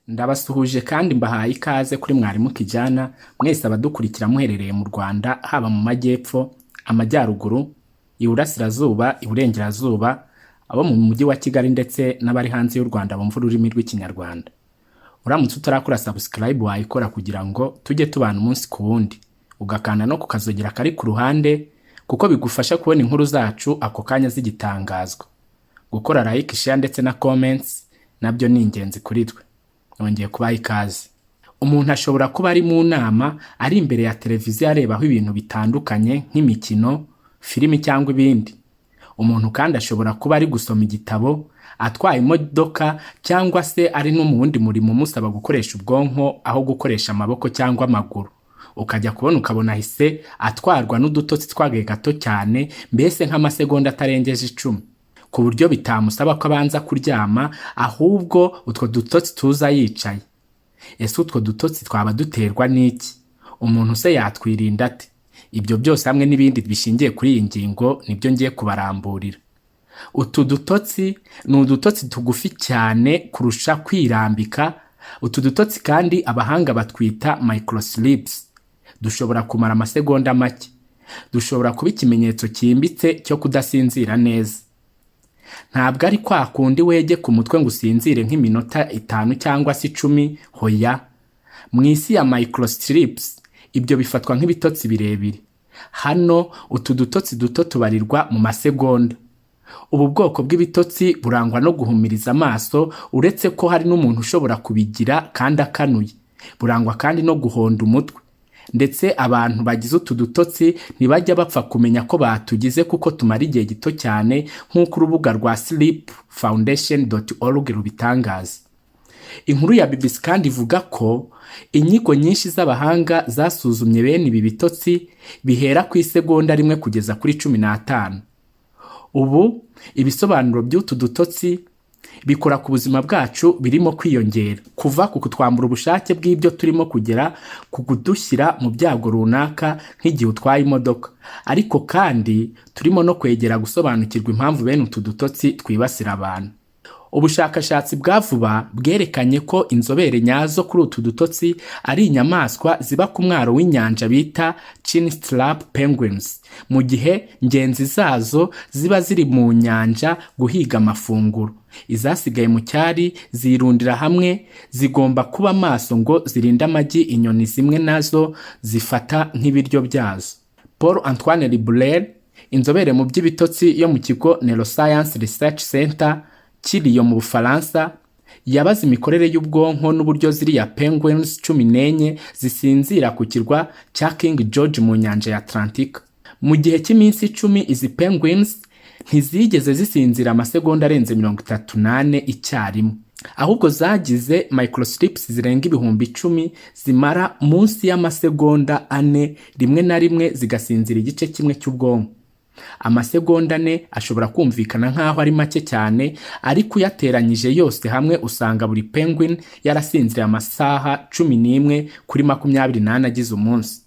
Ndabasuhuje kandi mbahaye ikaze kuri mwarimu Kijana mwese abadukurikira muherereye mu Rwanda haba mu majyepfo, amajyaruguru, iburasirazuba, iburengerazuba, abo mu mujyi wa Kigali ndetse n'abari hanze y'u Rwanda bumva ururimi rw'ikinyarwanda. Uramutse utarakora subscribe wayikora kugira ngo tujye tubana umunsi ku wundi, ugakanda no kukazogera kari ku ruhande kuko bigufasha kubona inkuru zacu ako kanya zigitangazwa. Gukora like, share ndetse na comments nabyo ni ingenzi kuri twe. Nongeye kubaha ikaze. Umuntu ashobora kuba ari mu nama ari imbere ya televiziyo arebaho ibintu bitandukanye nk'imikino, filimi cyangwa ibindi. Umuntu kandi ashobora kuba ari gusoma igitabo, atwaye imodoka cyangwa se ari no mu wundi murimo umusaba gukoresha ubwonko aho gukoresha amaboko cyangwa amaguru. Ukajya kubona ukabona ahise atwarwa n'udutotsi twagaye gato cyane, mbese nk'amasegonda atarengeje 10. Ku buryo bitamusaba ko abanza kuryama, ahubwo utwo dutotsi tuza yicaye. Ese utwo dutotsi twaba duterwa n'iki? Umuntu se yatwirinda ate? Ibyo byose hamwe n'ibindi bishingiye kuri iyi ngingo nibyo ngiye kubaramburira. Utu dutotsi ni udutotsi tugufi cyane kurusha kwirambika. Utu dutotsi kandi abahanga batwita microsleeps. Dushobora kumara amasegonda make. Dushobora kuba ikimenyetso cyimbitse cyo kudasinzira neza. Ntabwo ari kwa kundi wege ku mutwe ngo usinzire nk'iminota 5 cyangwa se 10, hoya. Mu isi ya microsleeps ibyo bifatwa nk'ibitotsi birebire. Hano utu dutotsi duto tubarirwa mu masegonda. Ubu bwoko bw'ibitotsi burangwa no guhumiriza amaso, uretse ko hari n'umuntu ushobora kubigira kandi akanuye. Burangwa kandi no guhonda umutwe. Ndetse abantu bagize utu dutotsi ntibajya bapfa kumenya ko batugize kuko tumara igihe gito cyane nk'uko urubuga rwa sleepfoundation.org rubitangaza. Inkuru ya BBC kandi ivuga ko inyigo nyinshi z'abahanga zasuzumye bene ibi bitotsi bihera ku isegonda rimwe kugeza kuri 15. Ubu ibisobanuro by'utu dutotsi bikora ku buzima bwacu birimo kwiyongera, kuva ku kutwambura ubushake bw'ibyo turimo kugera ku kudushyira mu byago runaka nk'igihe utwaye imodoka, ariko kandi turimo no kwegera gusobanukirwa impamvu bene utu dutotsi twibasira abantu. Ubushakashatsi bwa vuba bwerekanye ko inzobere nyazo kuri utu dutotsi ari inyamaswa ziba ku mwaro w'inyanja bita chinstrap penguins, mu gihe ngenzi zazo ziba ziri mu nyanja guhiga amafunguro. Izasigaye mu cyari zirundira hamwe, zigomba kuba maso ngo zirinde amagi inyoni zimwe nazo zifata nk'ibiryo byazo. Paul Antoine Librel, inzobere mu by'ibitotsi yo mu kigo Neuroscience Research Center kiri yo mu Bufaransa, yabaze imikorere y'ubwonko n'uburyo ziriya penguins 14 zisinzira ku kirwa cya King George mu nyanja ya Atlantika. Mu gihe cy'iminsi 10 izi penguins ntizigeze zisinzira amasegonda arenze 38 icyarimwe. Ahubwo zagize microsleeps zirenga 10,000 zimara munsi y'amasegonda 4, rimwe na rimwe zigasinzira igice kimwe cy'ubwonko. Amasegonda 4 ashobora kumvikana nk'aho ari make cyane, ariko uyateranyije yose hamwe usanga buri penguin yarasinziriye amasaha 11 kuri 28 agize umunsi.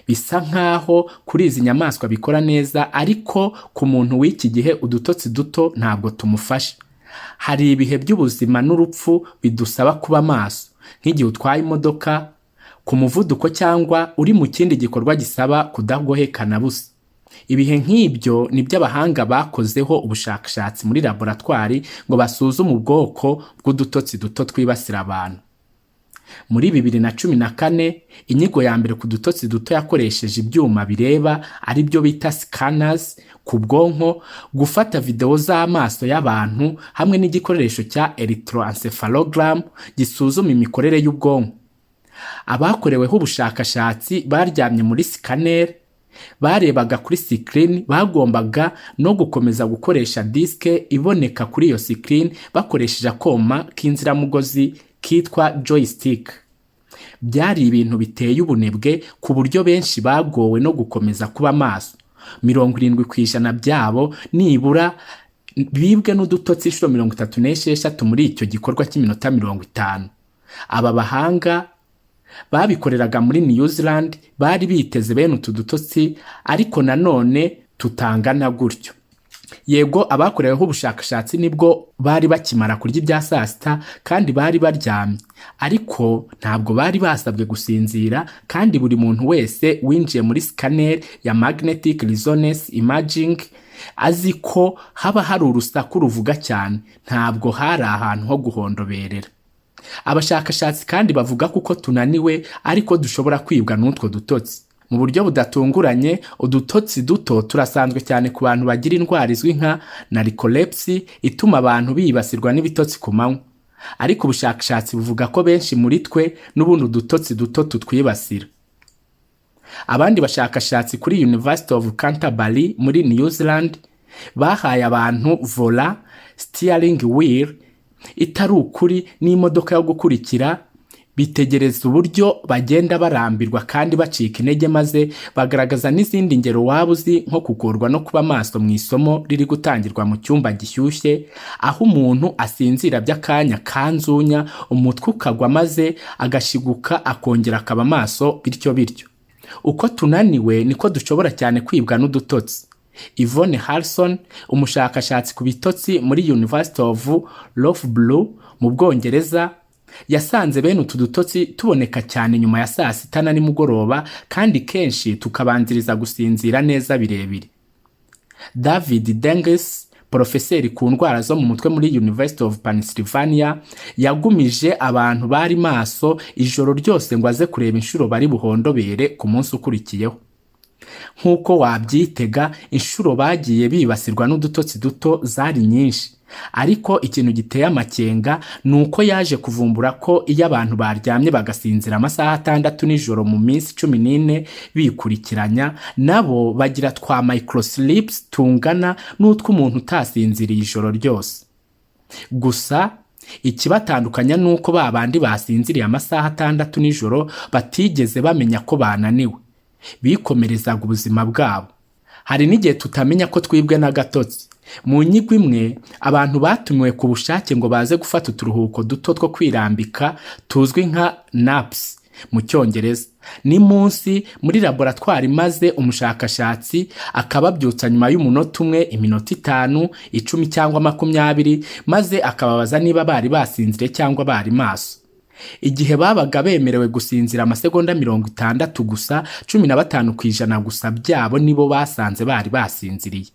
Bisa nk'aho kuri izi nyamaswa bikora neza, ariko ku muntu w'iki gihe udutotsi duto ntabwo tumufasha. Hari ibihe by'ubuzima n'urupfu bidusaba kuba maso, nk'igihe utwaye imodoka, ku muvuduko cyangwa uri mu kindi gikorwa gisaba kudagohekana busa. Ibihe nk'ibyo nibyo abahanga bakozeho ubushakashatsi muri laboratwari ngo basuzume ubwoko bw'udutotsi duto twibasira abantu. Muri 2014 inyigo ya mbere ku dutotsi duto yakoresheje ibyuma bireba ari byo bita scanners ku bwonko gufata video z'amaso y'abantu hamwe n'igikoresho cya electroencephalogram gisuzuma imikorere y'ubwonko. Abakoreweho ubushakashatsi baryamye muri scanner, barebaga kuri screen, bagombaga no gukomeza gukoresha diske iboneka kuri iyo screen bakoresheje akoma k'inziramugozi kitwa joystick. Byari ibintu biteye ubunebwe ku buryo benshi bagowe no gukomeza kuba maso. 70% byabo nibura bibwe n'udutotsi 36 muri icyo gikorwa cy'iminota 50. Aba bahanga babikoreraga muri New Zealand bari biteze bene utu dutotsi, ariko nanone tutangana gutyo. Yego abakoreweho ubushakashatsi nibwo bari bakimara kurya ibya saa sita kandi bari baryamye, ariko ntabwo bari basabwe gusinzira, kandi buri muntu wese winjiye muri scanner ya magnetic resonance imaging azi ko haba hari urusaku ruvuga cyane, ntabwo hari ahantu ho guhondoberera. Abashakashatsi kandi bavuga kuko tunaniwe ariko dushobora kwibwa n'utwo dutotsi. Mu buryo budatunguranye, udutotsi duto turasanzwe cyane ku bantu bagira indwara izwi nka narcolepsy ituma abantu bibasirwa n'ibitotsi ku manywa. Ariko ubushakashatsi buvuga ko benshi muri twe n'ubundi udutotsi duto tutwibasira. Abandi bashakashatsi kuri University of Canterbury muri New Zealand bahaye abantu vola steering wheel itari ukuri n'imodoka yo gukurikira, bitegereza uburyo bagenda barambirwa kandi bacika intege, maze bagaragaza n'izindi ngero waba uzi nko kugorwa no kuba maso mu isomo riri gutangirwa mu cyumba gishyushye, aho umuntu asinzira by'akanya kanzunya umutwe ukagwa maze agashiguka akongera akaba maso bityo bityo. Uko tunaniwe niko dushobora cyane kwibwa n'udutotsi. Yvonne Harrison, umushakashatsi ku bitotsi muri University of Loughborough mu Bwongereza, yasanze bene utu dutotsi tuboneka cyane nyuma ya saa sita na nimugoroba, kandi kenshi tukabanziriza gusinzira neza birebire. David Denges, porofeseri ku ndwara zo mu mutwe muri University of Pennsylvania, yagumije abantu bari maso ijoro ryose ngo aze kureba inshuro bari buhondobere ku munsi ukurikiyeho. Nk'uko wabyitega, inshuro bagiye bibasirwa n'udutotsi duto zari nyinshi, ariko ikintu giteye amakenga ni uko yaje kuvumbura ko iyo abantu baryamye bagasinzira amasaha 6 nijoro mu minsi 14 bikurikiranya, nabo bagira twa microsleeps tungana n'utw'umuntu utasinziriye ijoro ryose. Gusa ikibatandukanya nuko babandi basinziriye amasaha 6 nijoro batigeze bamenya ko bananiwe, bikomerezaga ubuzima bwabo. Hari n'igihe tutamenya ko twibwe n'agatotsi. Mu nyigo imwe, abantu batumiwe ku bushake ngo baze gufata uturuhuko duto two kwirambika tuzwi nka naps mu Cyongereza. Ni munsi muri laboratwari, maze umushakashatsi akababyutsa nyuma y'umunota umwe, iminota 5, 10 cyangwa 20, maze akababaza niba bari basinzire cyangwa bari maso. Igihe babaga bemerewe gusinzira amasegonda 60 gusa, 15% gusa byabo nibo basanze bari basinziriye.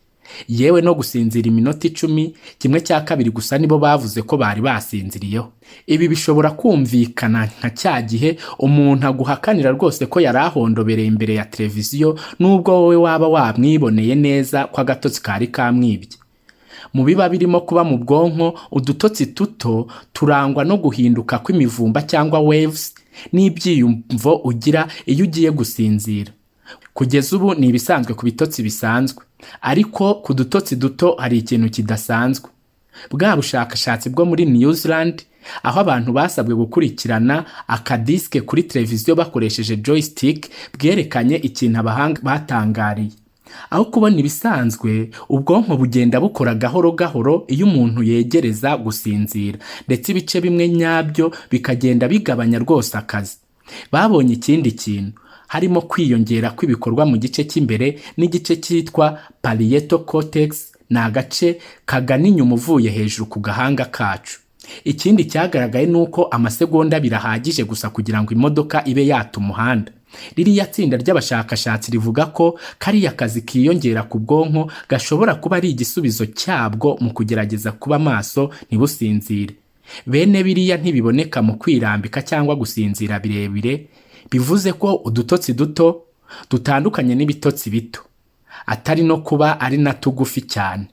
Yewe no gusinzira iminota 10, 1/2 gusa nibo bavuze ko bari basinziriyeho. Ibi bishobora kumvikana nka cya gihe umuntu aguhakanira rwose ko yari ahondobereye imbere ya televiziyo, nubwo wowe waba wamwiboneye neza ko agatotsi kari kamwibye. Mu biba birimo kuba mu bwonko, udutotsi tuto turangwa no guhinduka kw'imivumba cyangwa waves n'ibyiyumvo ugira iyo ugiye gusinzira. Kugeza ubu ni ibisanzwe ku bitotsi bisanzwe, ariko ku dutotsi duto hari ikintu kidasanzwe. Bwa bushakashatsi bwo muri New Zealand, aho abantu basabwe gukurikirana akadiske kuri televiziyo bakoresheje joystick, bwerekanye ikintu abahanga batangariye. Aho kubona ibisanzwe, ubwonko bugenda bukora gahoro gahoro iyo umuntu yegereza gusinzira, ndetse ibice bimwe nyabyo bikagenda bigabanya rwose akazi. Babonye ikindi kintu, harimo kwiyongera kw'ibikorwa mu gice cy'imbere n'igice cyitwa parietal cortex, ni agace kagana inyuma uvuye hejuru ku gahanga kacu. Ikindi cyagaragaye nuko amasegonda birahagije gusa kugira ngo imodoka ibe yata umuhanda. Ririya tsinda ry'abashakashatsi rivuga ko kariya kazi kiyongera ku bwonko gashobora kuba ari igisubizo cyabwo mu kugerageza kuba maso ntibusinzire. Bene biriya ntibiboneka mu kwirambika cyangwa gusinzira birebire, bivuze ko udutotsi duto dutandukanye n'ibitotsi bito, atari no kuba ari na tugufi cyane.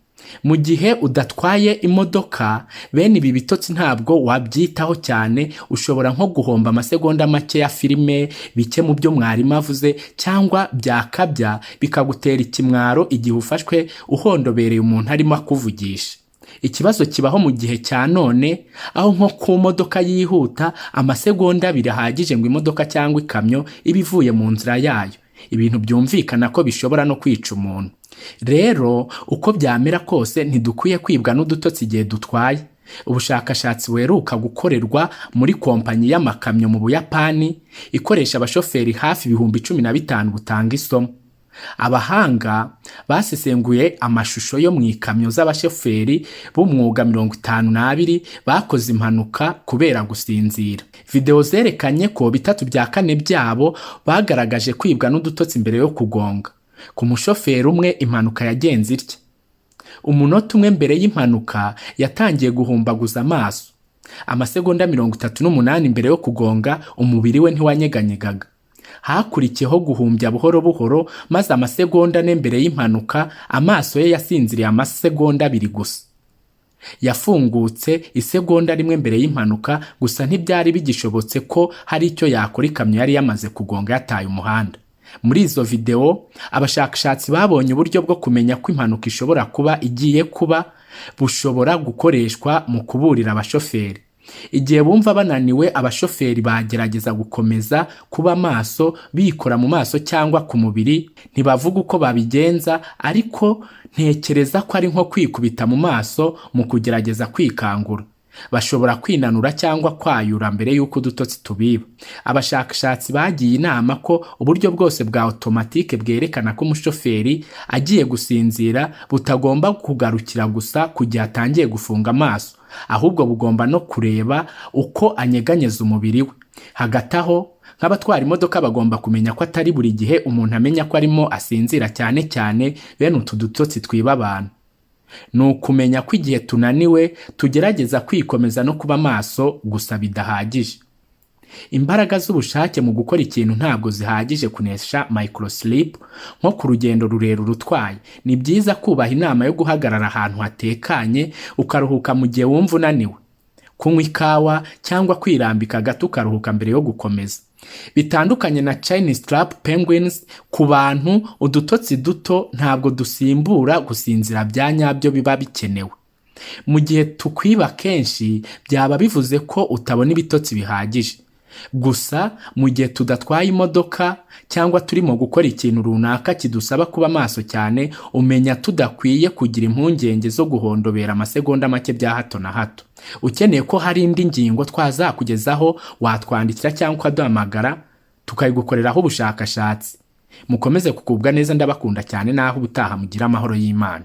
Mu gihe udatwaye imodoka, bene ibi bitotsi ntabwo wabyitaho cyane, ushobora nko guhomba amasegonda make ya filime, bike mu byo mwarimu avuze, cyangwa byakabya bikagutera ikimwaro igihe ufashwe uhondobereye umuntu arimo akuvugisha. Ikibazo kibaho mu gihe cya none, aho nko ku modoka yihuta amasegonda birahagije ngo imodoka cyangwa ikamyo iba ivuye mu nzira yayo. Ibintu byumvikana ko bishobora no kwica umuntu. Rero uko byamera kose ntidukwiye kwibwa n'udutotsi igihe dutwaye. Ubushakashatsi weruka gukorerwa muri kompanyi y'amakamyo mu Buyapani ikoresha abashoferi hafi 15,000 gutanga isomo. Abahanga basesenguye amashusho yo mu ikamyo z'abashoferi b'umwuga 52 bakoze impanuka kubera gusinzira. Video zerekanye ko 3/4 byabo bagaragaje kwibwa n'udutotsi imbere yo kugonga. Ku mushoferi umwe impanuka yagenze itya: umunota umwe mbere y'impanuka yatangiye guhumbaguza amaso. Amasegonda 38 mbere yo kugonga umubiri we ntiwanyeganyegaga. Hakurikiyeho guhumbya buhoro buhoro, maze amasegonda 4 mbere y'impanuka amaso ye yasinziriye amasegonda 2 gusa. Yafungutse isegonda 1 mbere y'impanuka, gusa ntibyari bigishobotse ko hari icyo yakora ikamyo yari yamaze kugonga yataye umuhanda. Muri izo video abashakashatsi babonye uburyo bwo kumenya ko impanuka ishobora kuba igiye kuba bushobora gukoreshwa mu kuburira abashoferi. Igihe bumva bananiwe, abashoferi bagerageza gukomeza kuba maso, bikora mu maso cyangwa ku mubiri. Ntibavuga uko babigenza, ariko ntekereza ko ari nko kwikubita mu maso mu kugerageza kwikangura. Bashobora kwinanura cyangwa kwayura mbere y'uko udutotsi tubiba. Abashakashatsi bagiye inama ko uburyo bwose bwa automatique bwerekana ko umushoferi agiye gusinzira butagomba kugarukira gusa kugihe atangiye gufunga amaso, ahubwo bugomba no kureba uko anyeganyeza umubiri we. Hagati aho, nk'abatwara imodoka bagomba kumenya ko atari buri gihe umuntu amenya ko arimo asinzira, cyane cyane bene utu dutotsi twiba abantu. Ni ukumenya ko igihe tunaniwe tugerageza kwikomeza no kuba maso gusa bidahagije. Imbaraga z'ubushake mu gukora ikintu ntabwo zihagije kunesha microsleep, nko ku rugendo rurerure utwaye. Ni byiza kubaha inama yo guhagarara ahantu hatekanye ukaruhuka mu gihe wumva unaniwe, kunywa ikawa cyangwa kwirambika gato ukaruhuka mbere yo gukomeza. Bitandukanye na Chinese trap penguins, ku bantu udutotsi duto ntabwo dusimbura gusinzira bya nyabyo biba bikenewe. Mu gihe tukwiba kenshi byaba bivuze ko utabona ibitotsi bihagije. Gusa mu gihe tudatwaye imodoka cyangwa turimo gukora ikintu runaka kidusaba kuba maso cyane, umenya tudakwiye kugira impungenge zo guhondobera amasegonda make bya hato na hato. Ukeneye ko hari indi ngingo twazakugezaho, watwandikira cyangwa ukaduhamagara tukayigukoreraho ubushakashatsi. Mukomeze kugubwa neza, ndabakunda cyane, naho ubutaha mugira amahoro y'Imana.